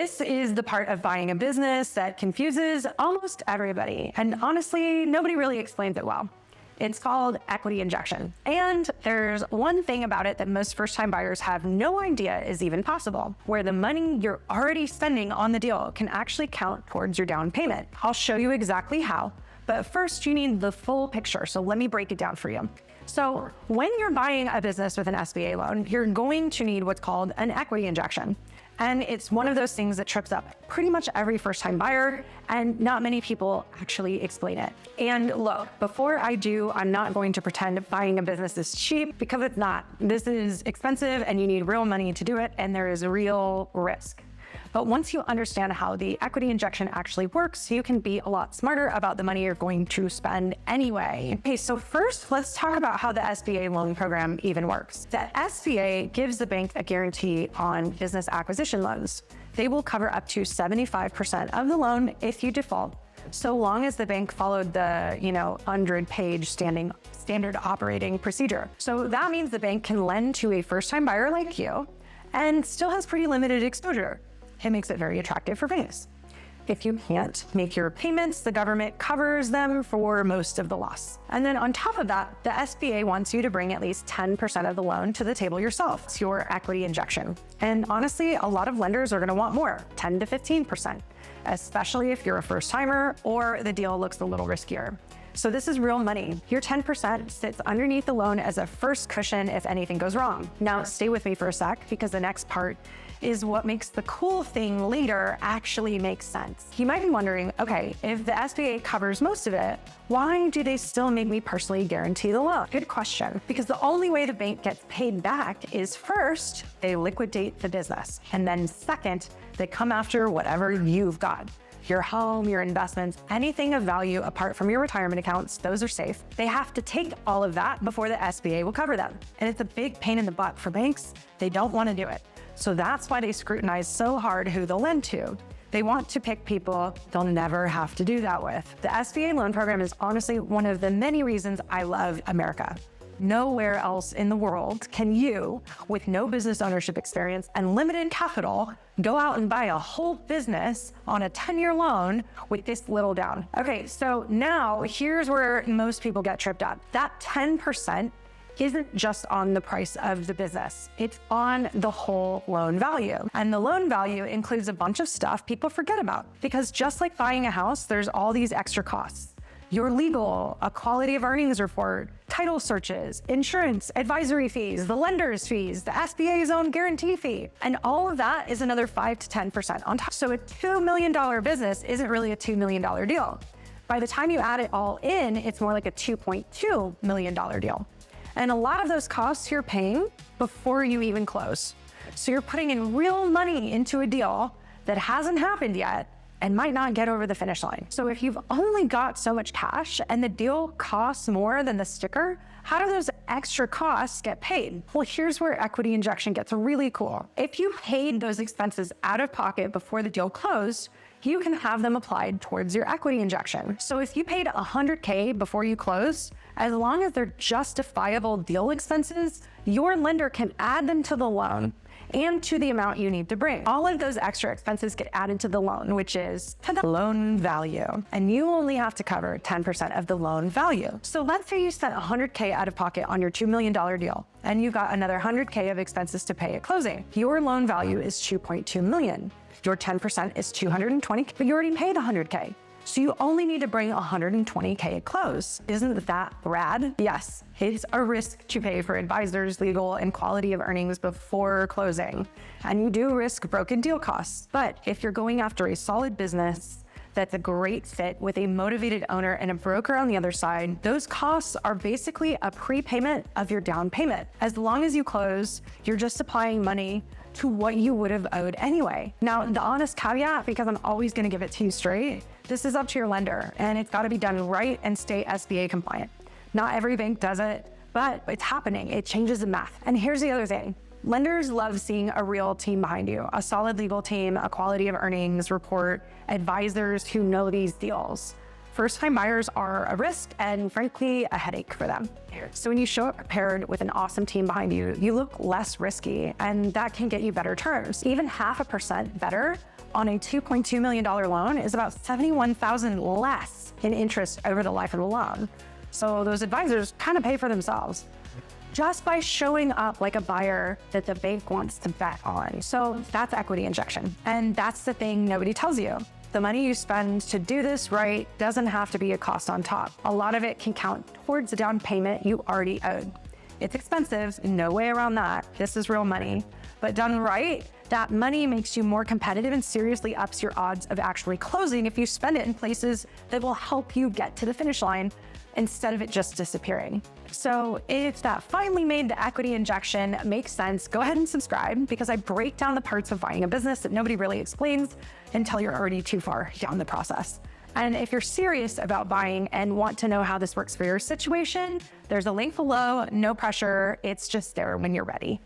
This is the part of buying a business that confuses almost everybody. And honestly, nobody really explains it well. It's called equity injection. And there's one thing about it that most first-time buyers have no idea is even possible, where the money you're already spending on the deal can actually count towards your down payment. I'll show you exactly how, but first you need the full picture. So let me break it down for you. So when you're buying a business with an SBA loan, you're going to need what's called an equity injection. And it's one of those things that trips up pretty much every first-time buyer, and not many people actually explain it. And look, before I do, I'm not going to pretend buying a business is cheap, because it's not. This is expensive and you need real money to do it, and there is a real risk. But once you understand how the equity injection actually works, you can be a lot smarter about the money you're going to spend anyway. Okay, so first, let's talk about how the SBA loan program even works. The SBA gives the bank a guarantee on business acquisition loans. They will cover up to 75% of the loan if you default, so long as the bank followed the 100-page standard operating procedure. So that means the bank can lend to a first-time buyer like you and still has pretty limited exposure. It makes it very attractive for banks. If you can't make your payments, the government covers them for most of the loss. And then on top of that, the SBA wants you to bring at least 10% of the loan to the table yourself. It's your equity injection. And honestly, a lot of lenders are going to want more, 10 to 15%, especially if you're a first timer or the deal looks a little riskier. So this is real money. Your 10% sits underneath the loan as a first cushion if anything goes wrong. Now stay with me for a sec, because the next part is what makes the cool thing later actually make sense. You might be wondering, okay, if the SBA covers most of it, why do they still make me personally guarantee the loan? Good question. Because the only way the bank gets paid back is first, they liquidate the business. And then second, they come after whatever you've got. Your home, your investments, anything of value apart from your retirement accounts, those are safe. They have to take all of that before the SBA will cover them. And it's a big pain in the butt for banks. They don't want to do it. So that's why they scrutinize so hard who they'll lend to. They want to pick people they'll never have to do that with. The SBA loan program is honestly one of the many reasons I love America. Nowhere else in the world can you, with no business ownership experience and limited capital, go out and buy a whole business on a 10-year loan with this little down. Okay, so now here's where most people get tripped up. That 10% isn't just on the price of the business. It's on the whole loan value. And the loan value includes a bunch of stuff people forget about, because just like buying a house, there's all these extra costs. Your legal, a quality of earnings report, title searches, insurance, advisory fees, the lender's fees, the SBA's own guarantee fee. And all of that is another 5 to 10% on top. So a $2 million business isn't really a $2 million deal. By the time you add it all in, it's more like a $2.2 million deal. And a lot of those costs you're paying before you even close. So you're putting in real money into a deal that hasn't happened yet and might not get over the finish line. So if you've only got so much cash and the deal costs more than the sticker, how do those extra costs get paid? Well, here's where equity injection gets really cool. If you paid those expenses out of pocket before the deal closed, you can have them applied towards your equity injection. So if you paid $100K before you closed, as long as they're justifiable deal expenses, your lender can add them to the loan and to the amount you need to bring. All of those extra expenses get added to the loan, which is the loan value. And you only have to cover 10% of the loan value. So let's say you spent $100K out of pocket on your $2 million deal, and you've got another $100K of expenses to pay at closing. Your loan value is $2.2 million. Your 10% is $220K, but you already paid $100K. So you only need to bring $120K at close. Isn't that rad? Yes, it's a risk to pay for advisors, legal, and quality of earnings before closing. And you do risk broken deal costs. But if you're going after a solid business that's a great fit with a motivated owner and a broker on the other side, those costs are basically a prepayment of your down payment. As long as you close, you're just applying money to what you would have owed anyway. Now, the honest caveat, because I'm always gonna give it to you straight, this is up to your lender, and it's gotta be done right and stay SBA compliant. Not every bank does it, but it's happening. It changes the math. And here's the other thing. Lenders love seeing a real team behind you, a solid legal team, a quality of earnings report, advisors who know these deals. First-time buyers are a risk and, frankly, a headache for them. So when you show up prepared with an awesome team behind you, you look less risky, and that can get you better terms. Even 0.5% better on a $2.2 million loan is about $71,000 less in interest over the life of the loan. So those advisors kind of pay for themselves just by showing up like a buyer that the bank wants to bet on. So that's equity injection. And that's the thing nobody tells you. The money you spend to do this right doesn't have to be a cost on top. A lot of it can count towards the down payment you already owed. It's expensive, no way around that. This is real money. But done right, that money makes you more competitive and seriously ups your odds of actually closing if you spend it in places that will help you get to the finish line instead of it just disappearing. So if that finally made the equity injection makes sense, go ahead and subscribe, because I break down the parts of buying a business that nobody really explains until you're already too far down the process. And if you're serious about buying and want to know how this works for your situation, there's a link below, no pressure. It's just there when you're ready.